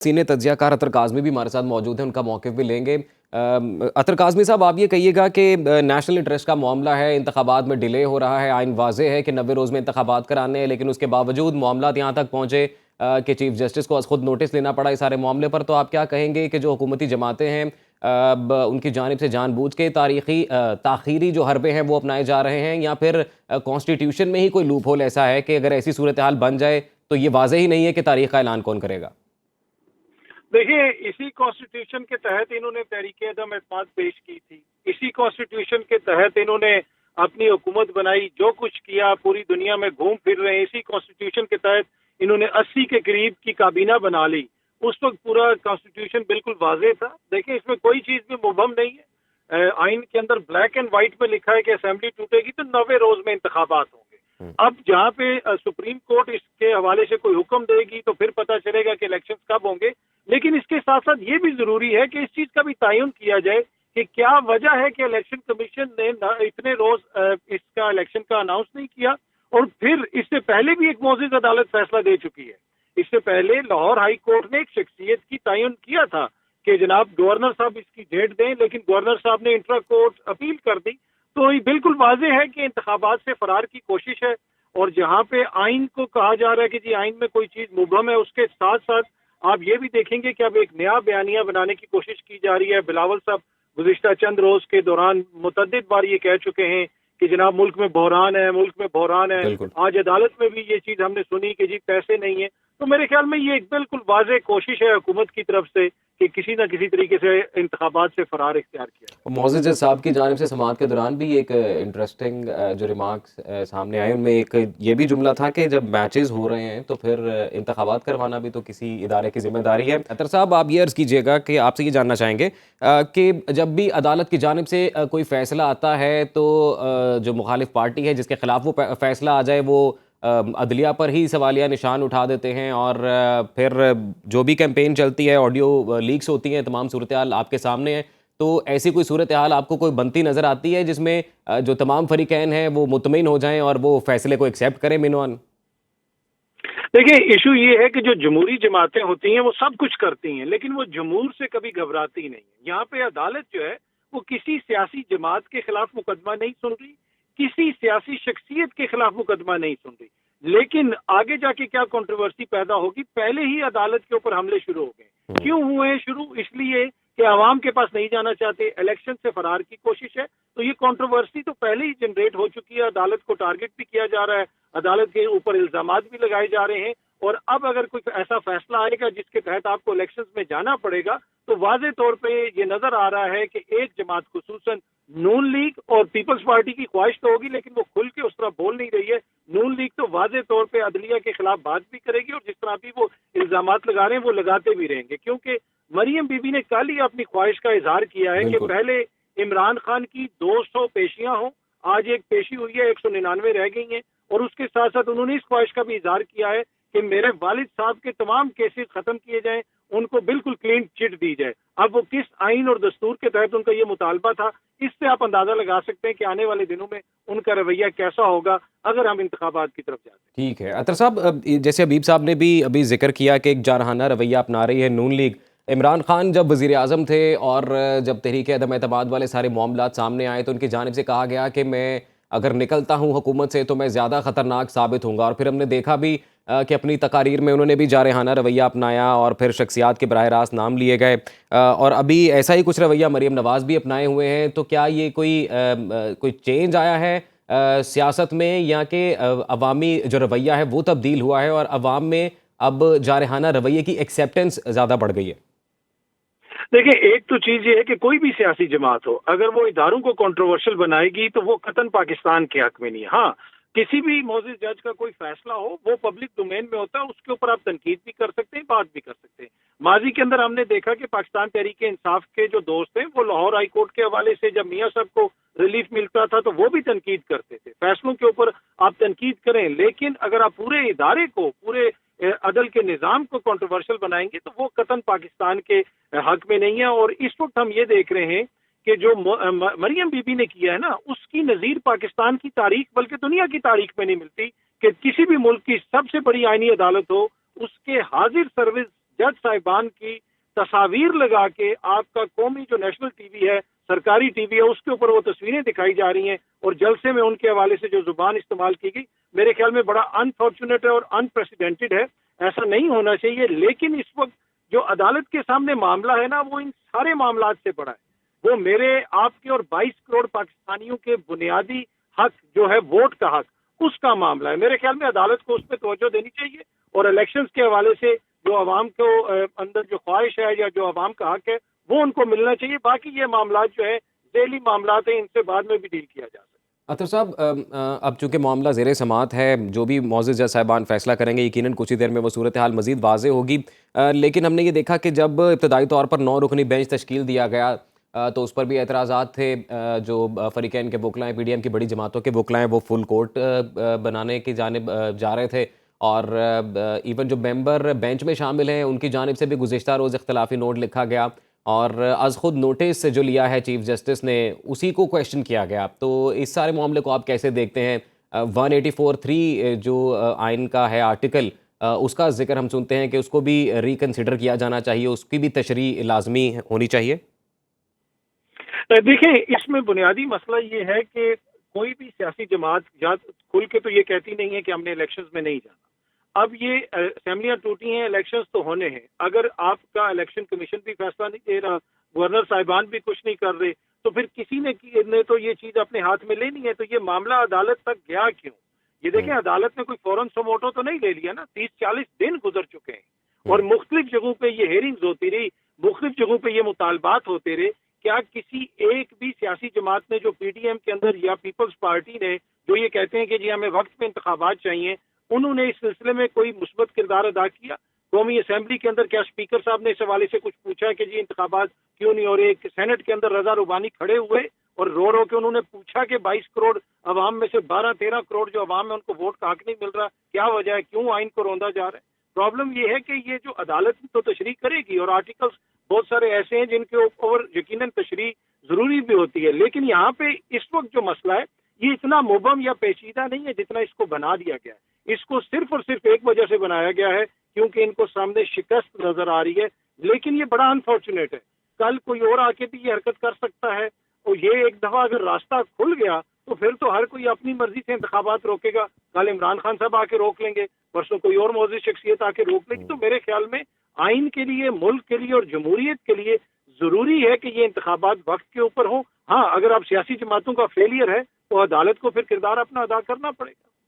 Senior तज्ज़ियाकार अतर काज़मी भी हमारे साथ मौजूद हैं, उनका मौक़िफ़ भी लेंगे। अतर काज़मी साहब, आप ये कहिएगा कि नेशनल इंटरेस्ट का मामला है, इंतख़ाबात में डिले हो रहा है, आइन वाज़ेह है कि 90 रोज़ में इंतख़ाबात कराने हैं, लेकिन उसके बावजूद मामलात यहाँ तक पहुँचे कि चीफ़ जस्टिस को ख़ुद नोटिस लेना पड़ा इस सारे मामले पर। तो आप क्या कहेंगे कि जो हुकूमती जमातें हैं उनकी जानिब से जानबूझ के ताख़ीरी जो हरबे हैं वो अपनाए जा रहे हैं, या फिर कॉन्स्टिट्यूशन में ही कोई लूप होल ऐसा है कि अगर ऐसी सूरत हाल बन जाए तो ये वाज़ेह ही नहीं है कि तारीख़ का ऐलान कौन करेगा? देखिए, इसी कॉन्स्टिट्यूशन के तहत इन्होंने तहरीक अदम एतमाद पेश की थी। इसी कॉन्स्टिट्यूशन के तहत इन्होंने अपनी हुकूमत बनाई, जो कुछ किया पूरी दुनिया में घूम फिर रहे हैं। इसी कॉन्स्टिट्यूशन के तहत इन्होंने 80 के करीब की काबीना बना ली। उस वक्त पूरा कॉन्स्टिट्यूशन बिल्कुल वाज़ेह था। देखिए, इसमें कोई चीज़ भी मुबहम नहीं है। आइन के अंदर ब्लैक एंड व्हाइट में लिखा है कि असेंबली टूटेगी तो 90 रोज में इंतखाबात होंगे। अब जहाँ पे सुप्रीम कोर्ट इसके हवाले से कोई हुक्म देगी तो फिर पता चलेगा कि इलेक्शन कब होंगे। लेकिन इसके साथ साथ ये भी जरूरी है कि इस चीज का भी तयन किया जाए कि क्या वजह है कि इलेक्शन कमीशन ने इतने रोज इसका इलेक्शन का अनाउंस नहीं किया, और फिर इससे पहले भी एक मोअज़्ज़िज़ अदालत फैसला दे चुकी है। इससे पहले लाहौर हाई कोर्ट ने एक शख्सियत की तयन किया था कि जनाब गवर्नर साहब इसकी डेट दें, लेकिन गवर्नर साहब ने इंट्रा कोर्ट अपील कर दी। तो ये बिल्कुल वाज़ेह है कि इंतखाबात से फरार की कोशिश है। और जहाँ पे आइन को कहा जा रहा है कि जी आइन में कोई चीज मुबहम है, उसके साथ साथ आप ये भी देखेंगे कि अब एक नया बयानिया बनाने की कोशिश की जा रही है। बिलावल साहब गुज़िश्ता चंद रोज के दौरान मुतअद्दिद बार ये कह चुके हैं कि जनाब मुल्क में बहरान है, मुल्क में बहरान है। बिल्कुल। आज अदालत में भी ये चीज हमने सुनी कि जी पैसे नहीं है। तो मेरे ख्याल में ये एक बिल्कुल वाज़ेह कोशिश है हुकूमत की तरफ से कि किसी न किसी तरीके से इंतखाबात से फरार इख्तियार किया। मोअज़्ज़िज़ साहब की जानिब से समाअत के दौरान भी एक इंटरेस्टिंग जो रिमार्क्स सामने आए, उनमें एक ये भी जुमला था कि जब मैचेस हो रहे हैं तो फिर इंतखाबात करवाना भी तो किसी इदारे की ज़िम्मेदारी है। अतर साहब, आप ये अर्ज़ कीजिएगा कि आपसे ये जानना चाहेंगे कि जब भी अदालत की जानिब से कोई फ़ैसला आता है तो जो मुखालिफ पार्टी है जिसके ख़िलाफ़ वो फ़ैसला आ जाए वो अदलिया पर ही सवालिया निशान उठा देते हैं, और फिर जो भी कैंपेन चलती है, ऑडियो लीक्स होती हैं, तमाम सूरत हाल आपके सामने है। तो ऐसी कोई सूरत हाल आपको कोई बनती नज़र आती है जिसमें जो तमाम फरीकैन हैं वो मुतमईन हो जाएं और वो फैसले को एक्सेप्ट करें मिनवान? देखिए, इशू ये है कि जो जमहूरी जमातें होती हैं वो सब कुछ करती हैं, लेकिन वो जमहूर से कभी घबराती नहीं है। यहाँ पे अदालत जो है वो किसी सियासी जमात के खिलाफ मुकदमा नहीं सुन रही, किसी सियासी शख्सियत के खिलाफ मुकदमा नहीं सुन रही। लेकिन आगे जाके क्या कंट्रोवर्सी पैदा होगी, पहले ही अदालत के ऊपर हमले शुरू हो गए। क्यों हुए शुरू? इसलिए कि आवाम के पास नहीं जाना चाहते, इलेक्शन से फरार की कोशिश है। तो ये कंट्रोवर्सी तो पहले ही जनरेट हो चुकी है। अदालत को टारगेट भी किया जा रहा है, अदालत के ऊपर इल्जामात भी लगाए जा रहे हैं। और अब अगर कोई ऐसा फैसला आएगा जिसके तहत आपको इलेक्शंस में जाना पड़ेगा, तो वाज़ेह तौर पे ये नजर आ रहा है कि एक जमात खुसूसन नून लीग और पीपल्स पार्टी की ख्वाहिश तो होगी, लेकिन वो खुल के उस तरह बोल नहीं रही है। नून लीग तो वाज़ेह तौर पे अदलिया के खिलाफ बात भी करेगी, और जिस तरह भी वो इल्जामात लगा रहे हैं वो लगाते भी रहेंगे। क्योंकि मरियम बीबी ने कल ही अपनी ख्वाहिश का इजहार किया है कि पहले इमरान खान की 200 पेशियां हों। आज एक पेशी हुई है, 199 रह गई हैं। और उसके साथ साथ उन्होंने इस ख्वाहिश का भी इजहार किया है कि मेरे वालिद साहब के तमाम केसेस खत्म किए जाएं, उनको बिल्कुल क्लीन चिट दी जाए। अब वो किस आइन और दस्तूर के तहत उनका ये मुतालबा था, इससे आप अंदाजा लगा सकते हैं कि आने वाले दिनों में उनका रवैया कैसा होगा अगर हम इंतखाबात की तरफ जाते हैं। ठीक है अतर साहब, जैसे हबीब साहब ने भी अभी जिक्र किया कि एक जारहाना रवैया अपना रही है नून लीग। इमरान खान जब वज़ीर आज़म थे और जब तहरीक अदम एतमाद वाले सारे मामलात सामने आए तो उनकी जानिब से कहा गया कि मैं अगर निकलता हूँ हुकूमत से तो मैं ज़्यादा ख़तरनाक साबित होऊंगा, और फिर हमने देखा भी कि अपनी तकारीर में उन्होंने भी जारहाना रवैया अपनाया और फिर शख्सियात के बराह रास्त नाम लिए गए, और अभी ऐसा ही कुछ रवैया मरीम नवाज़ भी अपनाए हुए हैं। तो क्या ये कोई चेंज आया है सियासत में, या कि अवामी जो रवैया है वो तब्दील हुआ है और अवाम में अब जारहाना रवैये की एक्सेप्टेंस ज़्यादा बढ़ गई है? देखिए, एक तो चीज ये है कि कोई भी सियासी जमात हो, अगर वो इदारों को कंट्रोवर्शियल बनाएगी तो वो कतन पाकिस्तान के हक में नहीं है। हाँ, किसी भी मोअज़्ज़िज़ जज का कोई फैसला हो वो पब्लिक डोमेन में होता है, उसके ऊपर आप तनकीद भी कर सकते हैं, बात भी कर सकते हैं। माजी के अंदर हमने देखा कि पाकिस्तान तहरीक इंसाफ के जो दोस्त हैं वो लाहौर हाई कोर्ट के हवाले से जब मियाँ साहब को रिलीफ मिलता था तो वो भी तनकीद करते थे। फैसलों के ऊपर आप तनकीद करें, लेकिन अगर आप पूरे इदारे को, पूरे अदल के निज़ाम को कंट्रोवर्शियल बनाएंगे तो वो कतन पाकिस्तान के हक में नहीं है। और इस वक्त हम ये देख रहे हैं कि जो मरियम बीबी ने किया है ना, उसकी नज़ीर पाकिस्तान की तारीख बल्कि दुनिया की तारीख में नहीं मिलती कि किसी भी मुल्क की सबसे बड़ी आईनी अदालत हो, उसके हाजिर सर्विस जज साहिबान की तस्वीर लगा के आपका कौमी जो नेशनल टीवी है, सरकारी टीवी है, उसके ऊपर वो तस्वीरें दिखाई जा रही हैं और जलसे में उनके हवाले से जो जुबान इस्तेमाल की गई, मेरे ख्याल में बड़ा अनफॉर्चुनेट है और अनप्रेसिडेंटेड है। ऐसा नहीं होना चाहिए। लेकिन इस वक्त जो अदालत के सामने मामला है ना, वो इन सारे मामलात से बड़ा है। वो मेरे आपके और 22 करोड़ पाकिस्तानियों के बुनियादी हक जो है वोट का हक, उसका मामला है। मेरे ख्याल में अदालत को उस पर तवज्जो देनी चाहिए और इलेक्शंस के हवाले से जो अवाम को अंदर जो ख्वाहिश है या जो अवाम का हक है वो उनको मिलना चाहिए। बाकी ये मामला जो है ज़ैली मामलात हैं, इनसे बाद में भी डील किया जा सकता है। अतर साहब, अब चूँकि मामला ज़ेर समाअत है, जो भी मुअज़्ज़ज़ जज साहिबान फ़ैसला करेंगे यकीनन कुछ ही देर में वो सूरत हाल मज़ीद वाज़ेह होगी। लेकिन हमने ये देखा कि जब इब्तदाई तौर पर 9 रुकनी बेंच तश्कील दिया गया, तो उस पर भी एतराज़ात थे। जो फ़रीक़ैन के वकला, पीडीएम की बड़ी जमातों के वकला हैं, वो फुल कोर्ट बनाने की जानिब जा रहे थे। और इवन जो मेंबर बेंच में शामिल हैं, उनकी जानिब से भी गुज़िश्ता रोज़ इख्तिलाफ़ी नोट लिखा गया और अज़ ख़ुद नोटिस जो लिया है चीफ़ जस्टिस ने, उसी को क्वेश्चन किया गया। तो इस सारे मामले को आप कैसे देखते हैं? 184(3) जो आइन का है आर्टिकल, उसका ज़िक्र हम सुनते हैं कि उसको भी रिकन्सिडर किया जाना चाहिए, उसकी भी तशरीह लाज़मी होनी चाहिए। देखिए, इसमें बुनियादी मसला ये है कि कोई भी सियासी जमात या खुल के तो ये कहती नहीं है कि हमने इलेक्शंस में नहीं जाना। अब ये असेंबलियां टूटी हैं, इलेक्शंस तो होने हैं। अगर आपका इलेक्शन कमीशन भी फैसला नहीं दे रहा, गवर्नर साहिबान भी कुछ नहीं कर रहे, तो फिर किसी ने तो ये चीज अपने हाथ में लेनी है। तो ये मामला अदालत तक गया क्यों? ये देखें, अदालत ने कोई फौरन समोटो तो नहीं ले लिया ना। 30-40 दिन गुजर चुके हैं और मुख्तलिफ जगहों पे ये हेयरिंग्स होती रही, मुख्तलिफ जगहों पे ये मुतालबात होते रहे। क्या किसी एक भी सियासी जमात ने, जो पीडीएम के अंदर या पीपल्स पार्टी ने, जो ये कहते हैं कि जी हमें वक्त पे इंतखाबात चाहिए, उन्होंने इस सिलसिले में कोई मुस्बत किरदार अदा किया? कौमी असेंबली के अंदर क्या स्पीकर साहब ने इस हवाले से कुछ पूछा कि जी इंतखाबात क्यों नहीं हो रहे? सेनेट के अंदर रजा रुबानी खड़े हुए और रो के उन्होंने पूछा कि 22 करोड़ अवाम में से 12-13 करोड़ जो अवाम है उनको वोट का हक नहीं मिल रहा, क्या वजह है, क्यों आइन को रोंदा जा रहा है? प्रॉब्लम ये है कि ये जो अदालत तो तशरीह करेगी और आर्टिकल्स बहुत सारे ऐसे हैं जिनके ऊपर यकीनन तशरीह जरूरी भी होती है। लेकिन यहाँ पे इस वक्त जो मसला है, ये इतना मुबम या पेचीदा नहीं है जितना इसको बना दिया गया है। इसको सिर्फ और सिर्फ एक वजह से बनाया गया है, क्योंकि इनको सामने शिकस्त नजर आ रही है। लेकिन ये बड़ा अनफॉर्चुनेट है, कल कोई और आके भी ये हरकत कर सकता है और ये एक दफा अगर रास्ता खुल गया तो फिर तो हर कोई अपनी मर्जी से इंतखाबात रोकेगा। कल इमरान खान साहब आके रोक लेंगे, परसों कोई और मौजूद शख्सियत आके रोक लेगी। तो मेरे ख्याल में आइन के लिए, मुल्क के लिए और जमहूरियत के लिए जरूरी है कि ये इंतखाबात वक्त के ऊपर हो। हाँ, अगर आप सियासी जमातों का फेलियर है तो अदालत को फिर किरदार अपना अदा करना पड़ेगा।